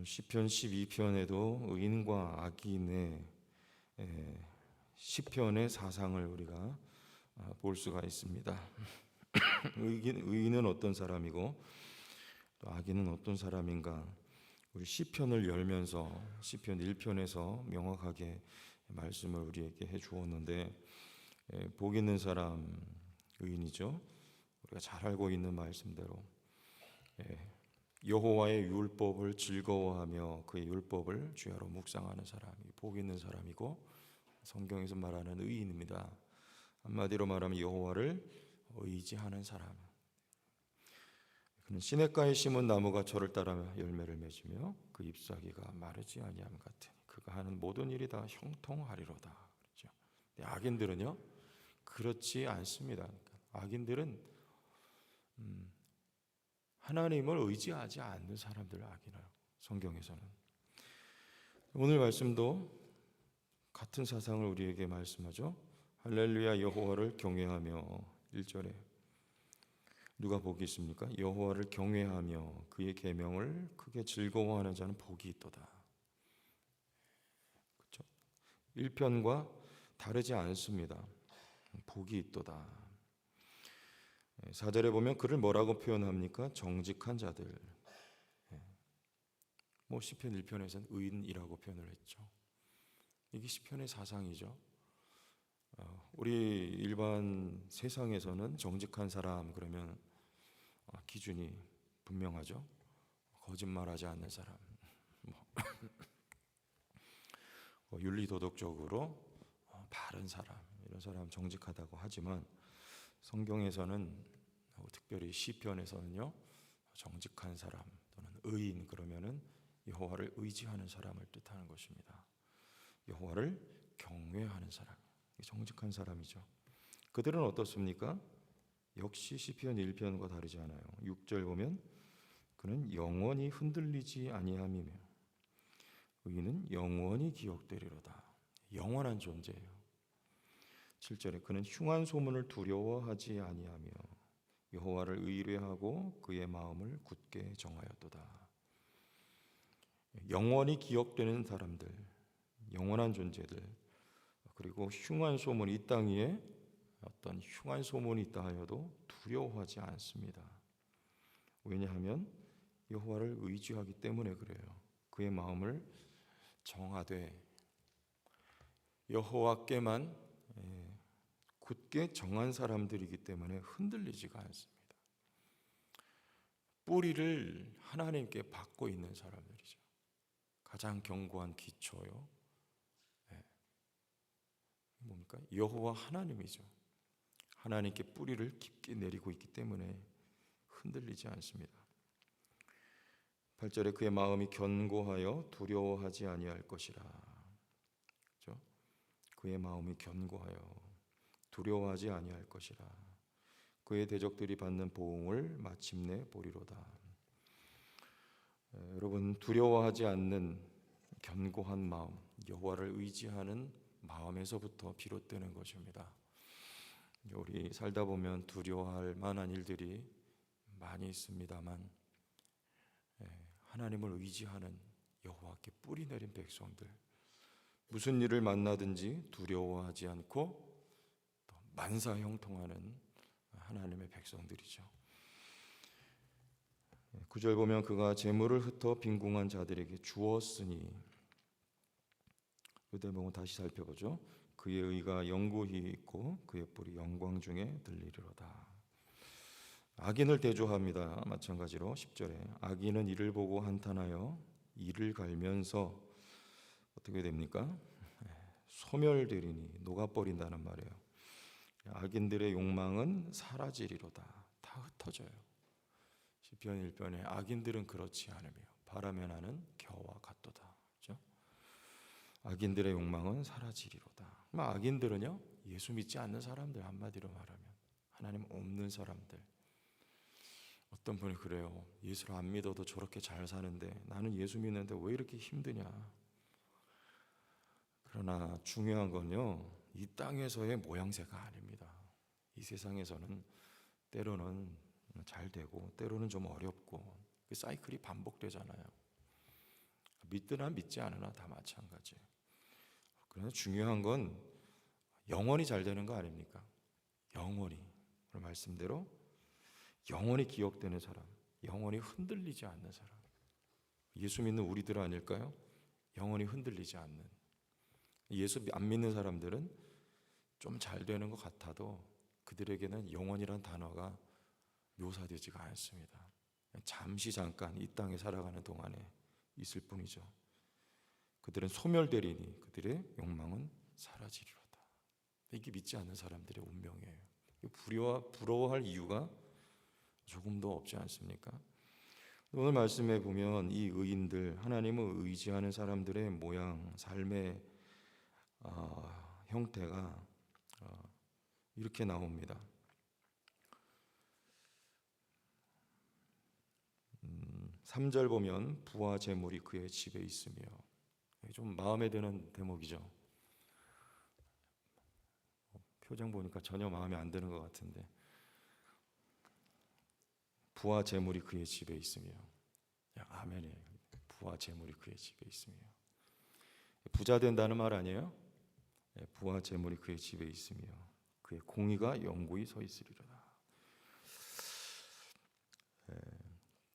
시편 12편에도 의인과 악인의 시편의 사상을 우리가 볼 수가 있습니다. 의인은 어떤 사람이고 또 악인은 어떤 사람인가, 우리 시편을 열면서 시편 1편에서 명확하게 말씀을 우리에게 해 주었는데, 복 있는 사람 의인이죠. 우리가 잘 알고 있는 말씀대로 여호와의 율법을 즐거워하며 그의 율법을 주야로 묵상하는 사람이 복 있는 사람이고, 성경에서 말하는 의인입니다. 한마디로 말하면 여호와를 의지하는 사람. 그는 시냇가에 심은 나무가 저를 따라 열매를 맺으며 그 잎사귀가 마르지 아니함 같으니 그가 하는 모든 일이 다 형통하리로다. 그렇죠. 악인들은요 그렇지 않습니다. 악인들은 하나님을 의지하지 않는 사람들을 악인이라고 성경에서는. 오늘 말씀도 같은 사상을 우리에게 말씀하죠. 할렐루야 여호와를 경외하며, 1절에 누가 복이 있습니까? 여호와를 경외하며 그의 계명을 크게 즐거워하는 자는 복이 있도다. 그렇죠? 1편과 다르지 않습니다. 복이 있도다. 4절에 보면 그를 뭐라고 표현합니까? 정직한 자들. 시편 1편에서는 의인이라고 표현을 했죠. 이게 시편의 사상이죠. 우리 일반 세상에서는 정직한 사람 그러면 기준이 분명하죠. 거짓말하지 않는 사람, 윤리도덕적으로 바른 사람, 이런 사람 정직하다고 하지만 성경에서는 특별히 시편에서는요 정직한 사람 또는 의인 그러면은 여호와를 의지하는 사람을 뜻하는 것입니다. 여호와를 경외하는 사람, 정직한 사람이죠. 그들은 어떻습니까? 역시 시편 1편과 다르지 않아요. 6절 보면 그는 영원히 흔들리지 아니함이며 의인은 영원히 기억되리로다. 영원한 존재예요. 7절에 그는 흉한 소문을 두려워하지 아니하며 여호와를 의뢰하고 그의 마음을 굳게 정하였도다. 영원히 기억되는 사람들, 영원한 존재들, 그리고 흉한 소문, 이 땅 위에 어떤 흉한 소문이 있다 하여도 두려워하지 않습니다. 왜냐하면 여호와를 의지하기 때문에 그래요. 그의 마음을 정하되 여호와께만 굳게 정한 사람들이기 때문에 흔들리지가 않습니다. 뿌리를 하나님께 받고 있는 사람들이죠. 가장 견고한 기초요. 뭡니까? 여호와 하나님이죠. 하나님께 뿌리를 깊게 내리고 있기 때문에 흔들리지 않습니다. 8절에 그의 마음이 견고하여 두려워하지 아니할 것이라. 그렇죠? 그의 마음이 견고하여 두려워하지 아니할 것이라. 그의 대적들이 받는 보응을 마침내 보리로다. 여러분, 두려워하지 않는 견고한 마음, 여호와를 의지하는 마음에서부터 비롯되는 것입니다. 우리 살다 보면 두려워할 만한 일들이 많이 있습니다만 하나님을 의지하는 여호와께 뿌리 내린 백성들, 무슨 일을 만나든지 두려워하지 않고 또 만사형통하는 하나님의 백성들이죠. 9절 보면 그가 재물을 흩어 빈궁한 자들에게 주었으니, 그 대목은 다시 살펴보죠. 그의 의가 영구히 있고 그의 뿔이 영광 중에 들리리로다. 악인을 대조합니다. 마찬가지로 10절에 악인은 이를 보고 한탄하여 이를 갈면서 어떻게 됩니까? 소멸되리니 녹아버린다는 말이에요. 악인들의 욕망은 사라지리로다. 다 흩어져요. 시편 1편에 악인들은 그렇지 않으며 바람에 나는 겨와 같도다. 그렇죠? 악인들의 욕망은 사라지리로다. 악인들은요 예수 믿지 않는 사람들, 한마디로 말하면 하나님 없는 사람들. 어떤 분이 그래요. 예수를 안 믿어도 저렇게 잘 사는데 나는 예수 믿는데 왜 이렇게 힘드냐. 그러나 중요한 건요, 이 땅에서의 모양새가 아닙니다. 이 세상에서는 때로는 잘 되고 때로는 좀 어렵고 그 사이클이 반복되잖아요. 믿으나 믿지 않으나 다 마찬가지예요. 그러나 중요한 건 영원히 잘 되는 거 아닙니까? 영원히. 오늘 말씀대로 영원히 기억되는 사람, 영원히 흔들리지 않는 사람. 예수 믿는 우리들 아닐까요? 영원히 흔들리지 않는. 예수 안 믿는 사람들은 좀 잘 되는 것 같아도 그들에게는 영원이란 단어가 묘사되지가 않습니다. 잠시 잠깐 이 땅에 살아가는 동안에 있을 뿐이죠. 그들은 소멸되리니 그들의 욕망은 사라지리로다. 이게 믿지 않는 사람들의 운명이에요. 부러워할 이유가 조금도 없지 않습니까? 오늘 말씀에 보면 이 의인들, 하나님을 의지하는 사람들의 모양, 삶의 형태가 이렇게 나옵니다. 3절 보면 부와 재물이 그의 집에 있으며, 좀 마음에 드는 대목이죠. 표정 보니까 전혀 마음에 안 드는 것 같은데, 부와 재물이 그의 집에 있으며, 아멘이에요. 부와 재물이 그의 집에 있으며, 부자 된다는 말 아니에요? 부와 재물이 그의 집에 있으며 그의 공의가 영구히 서 있으리로다.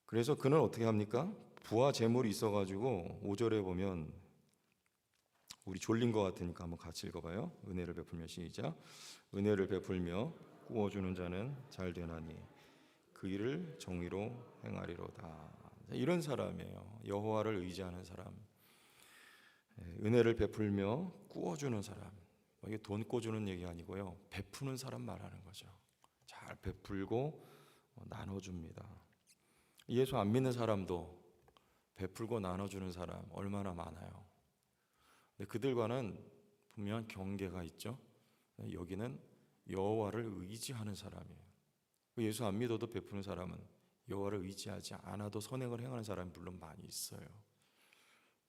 그래서 그는 어떻게 합니까? 부와 재물이 있어가지고 5절에 보면, 우리 졸린 것 같으니까 한번 같이 읽어봐요. 은혜를 베풀며 시작. 은혜를 베풀며 구워주는 자는 잘 되나니 그 일을 정의로 행하리로다. 이런 사람이에요. 여호와를 의지하는 사람, 은혜를 베풀며 구워주는 사람. 이게 돈 꿔주는 얘기 아니고요, 베푸는 사람 말하는 거죠. 잘 베풀고 나눠줍니다. 예수 안 믿는 사람도 베풀고 나눠주는 사람 얼마나 많아요. 근데 그들과는 분명한 경계가 있죠. 여기는 여호와를 의지하는 사람이에요. 예수 안 믿어도 베푸는 사람은 여호와를 의지하지 않아도 선행을 행하는 사람이 물론 많이 있어요.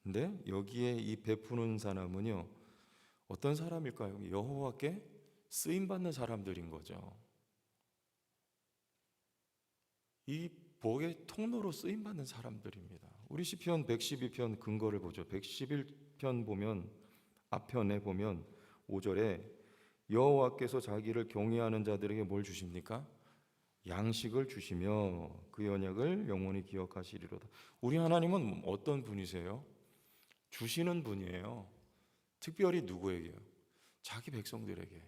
근데 여기에 이 베푸는 사람은요, 어떤 사람일까요? 여호와께 쓰임받는 사람들인 거죠. 이 복의 통로로 쓰임받는 사람들입니다. 우리 시편 112편 근거를 보죠. 111편 보면, 앞편에 보면 5절에 여호와께서 자기를 경외하는 자들에게 뭘 주십니까? 양식을 주시며 그 언약을 영원히 기억하시리로다. 우리 하나님은 어떤 분이세요? 주시는 분이에요. 특별히 누구에게요? 자기 백성들에게.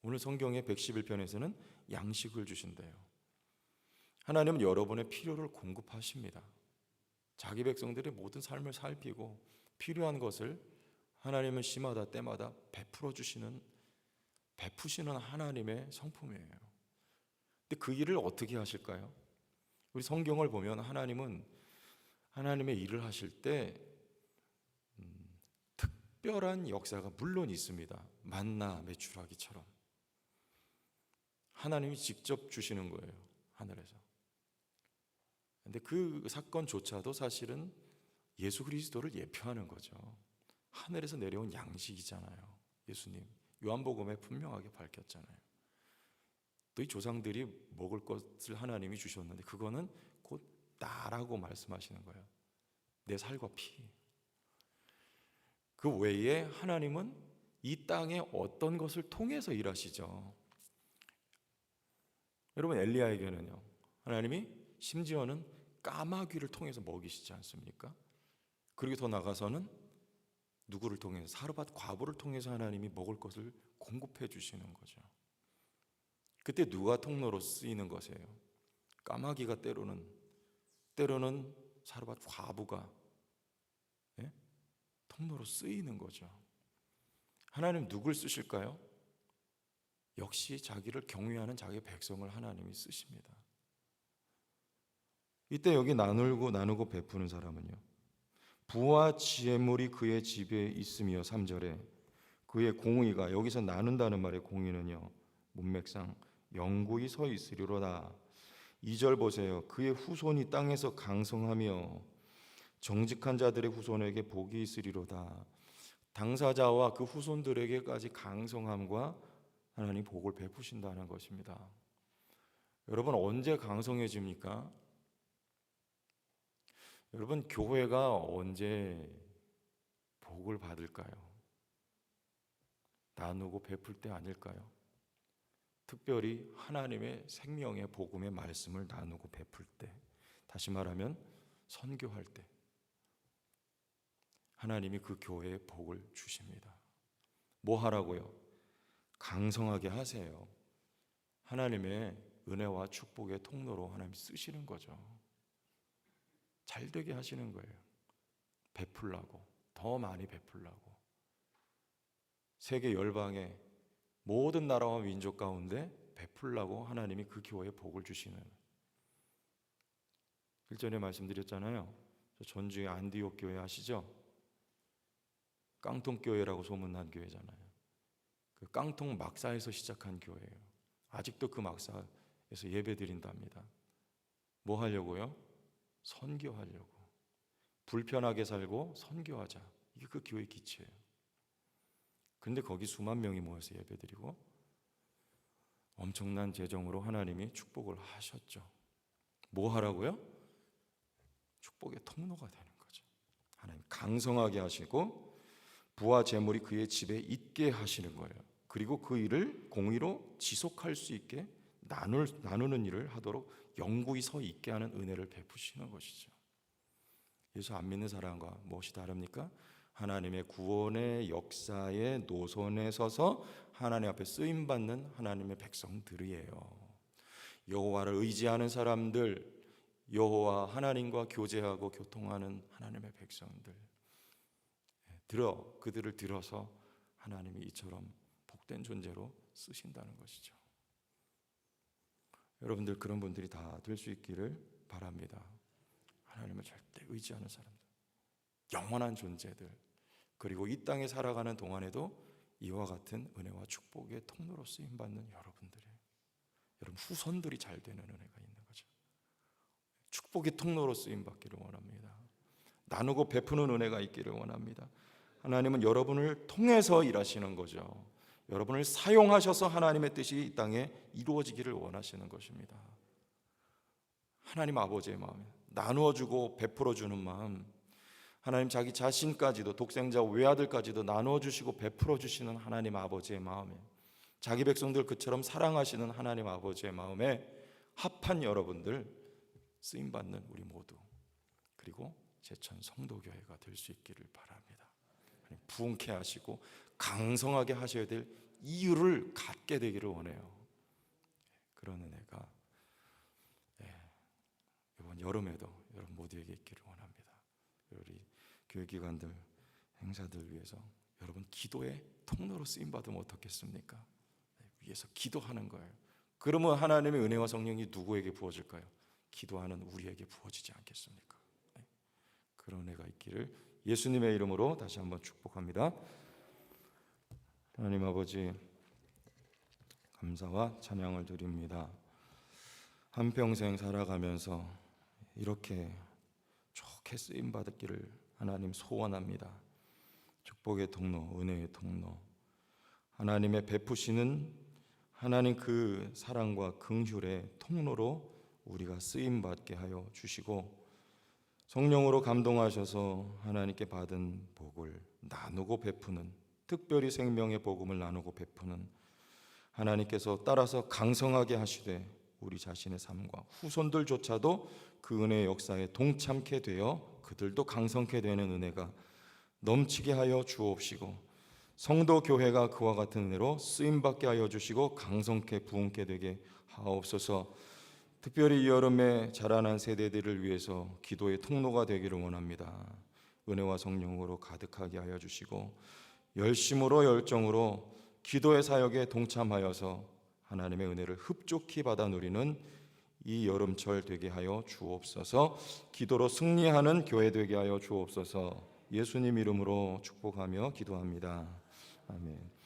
오늘 성경의 111편에서는 양식을 주신대요. 하나님은 여러분의 필요를 공급하십니다. 자기 백성들의 모든 삶을 살피고 필요한 것을 하나님은 시마다 때마다 베푸시는 하나님의 성품이에요. 근데 그 일을 어떻게 하실까요? 우리 성경을 보면 하나님은 하나님의 일을 하실 때 특별한 역사가 물론 있습니다. 만나 메추라기처럼 하나님이 직접 주시는 거예요, 하늘에서. 근데 그 사건조차도 사실은 예수 그리스도를 예표하는 거죠. 하늘에서 내려온 양식이잖아요. 예수님 요한복음에 분명하게 밝혔잖아요. 또 이 조상들이 먹을 것을 하나님이 주셨는데 그거는 곧 나라고 말씀하시는 거예요. 내 살과 피. 그 외에 하나님은 이 땅에 어떤 것을 통해서 일하시죠. 여러분, 엘리야에게는요, 하나님이 심지어는 까마귀를 통해서 먹이시지 않습니까? 그리고 더 나가서는 누구를 통해서? 사르밧 과부를 통해서 하나님이 먹을 것을 공급해 주시는 거죠. 그때 누가 통로로 쓰이는 것이에요? 까마귀가 때로는 사르밧 과부가 통로로 쓰이는 거죠. 하나님 누굴 쓰실까요? 역시 자기를 경외하는 자기 백성을 하나님이 쓰십니다. 이때 여기 나누고 베푸는 사람은요, 부와 재물이 그의 집에 있으며 3절에 그의 공의가, 여기서 나눈다는 말의 공의는요, 문맥상 영구히 서 있으리로다. 2절 보세요. 그의 후손이 땅에서 강성하며 정직한 자들의 후손에게 복이 있으리로다. 당사자와 그 후손들에게까지 강성함과 하나님 복을 베푸신다는 것입니다. 여러분, 언제 강성해집니까? 여러분, 교회가 언제 복을 받을까요? 나누고 베풀 때 아닐까요? 특별히 하나님의 생명의 복음의 말씀을 나누고 베풀 때, 다시 말하면 선교할 때 하나님이 그 교회에 복을 주십니다. 뭐 하라고요? 강성하게 하세요. 하나님의 은혜와 축복의 통로로 하나님 쓰시는 거죠. 잘 되게 하시는 거예요. 베풀라고, 더 많이 베풀라고. 세계 열방의 모든 나라와 민족 가운데 베풀라고 하나님이 그 교회에 복을 주시는. 일전에 말씀드렸잖아요. 전주의 안디옥 교회 아시죠? 깡통교회라고 소문난 교회잖아요. 그 깡통 막사에서 시작한 교회예요. 아직도 그 막사에서 예배 드린답니다. 뭐 하려고요? 선교하려고. 불편하게 살고 선교하자. 이게 그 교회 기치예요. 근데 거기 수만 명이 모여서 예배드리고 엄청난 재정으로 하나님이 축복을 하셨죠. 뭐 하라고요? 축복의 통로가 되는 거죠. 하나님 강성하게 하시고 부와 재물이 그의 집에 있게 하시는 거예요. 그리고 그 일을 공의로 지속할 수 있게 나누는 일을 하도록 영구히 서 있게 하는 은혜를 베푸시는 것이죠. 예수 안 믿는 사람과 무엇이 다릅니까? 하나님의 구원의 역사의 노선에 서서 하나님 앞에 쓰임받는 하나님의 백성들이에요. 여호와를 의지하는 사람들, 여호와 하나님과 교제하고 교통하는 하나님의 백성들, 그들을 들어서 하나님이 이처럼 복된 존재로 쓰신다는 것이죠. 여러분들 그런 분들이 다 될 수 있기를 바랍니다. 하나님을 절대 의지하는 사람들, 영원한 존재들, 그리고 이 땅에 살아가는 동안에도 이와 같은 은혜와 축복의 통로로 쓰임받는 여러분들의, 여러분 후손들이 잘 되는 은혜가 있는 거죠. 축복의 통로로 쓰임받기를 원합니다. 나누고 베푸는 은혜가 있기를 원합니다. 하나님은 여러분을 통해서 일하시는 거죠. 여러분을 사용하셔서 하나님의 뜻이 이 땅에 이루어지기를 원하시는 것입니다. 하나님 아버지의 마음, 나누어주고 베풀어주는 마음, 하나님 자기 자신까지도, 독생자 외아들까지도 나누어주시고 베풀어주시는 하나님 아버지의 마음에, 자기 백성들 그처럼 사랑하시는 하나님 아버지의 마음에 합한 여러분들, 쓰임받는 우리 모두, 그리고 제천 성도교회가 될 수 있기를 바랍니다. 부흥케 하시고 강성하게 하셔야 될 이유를 갖게 되기를 원해요. 그런 은혜가 이번 여름에도 여러분 모두에게 있기를 원합니다. 우리 교회기관들, 행사들 위해서 여러분 기도의 통로로 쓰임받으면 어떻겠습니까? 위해서 기도하는 거예요. 그러면 하나님의 은혜와 성령이 누구에게 부어질까요? 기도하는 우리에게 부어지지 않겠습니까? 그런 은혜가 있기를 예수님의 이름으로 다시 한번 축복합니다. 하나님 아버지, 감사와 찬양을 드립니다. 한평생 살아가면서 이렇게 좋게 쓰임받기를 하나님 소원합니다. 축복의 통로, 은혜의 통로, 하나님의 베푸시는 하나님 그 사랑과 긍휼의 통로로 우리가 쓰임받게 하여 주시고, 성령으로 감동하셔서 하나님께 받은 복을 나누고 베푸는, 특별히 생명의 복음을 나누고 베푸는 하나님께서 따라서 강성하게 하시되 우리 자신의 삶과 후손들조차도 그 은혜의 역사에 동참케 되어 그들도 강성케 되는 은혜가 넘치게 하여 주옵시고, 성도 교회가 그와 같은 은혜로 쓰임받게 하여 주시고 강성케 부흥케 되게 하옵소서. 특별히 이 여름에 자라난 세대들을 위해서 기도의 통로가 되기를 원합니다. 은혜와 성령으로 가득하게 하여 주시고 열심으로 열정으로 기도의 사역에 동참하여서 하나님의 은혜를 흡족히 받아 누리는 이 여름철 되게 하여 주옵소서. 기도로 승리하는 교회 되게 하여 주옵소서. 예수님 이름으로 축복하며 기도합니다. 아멘.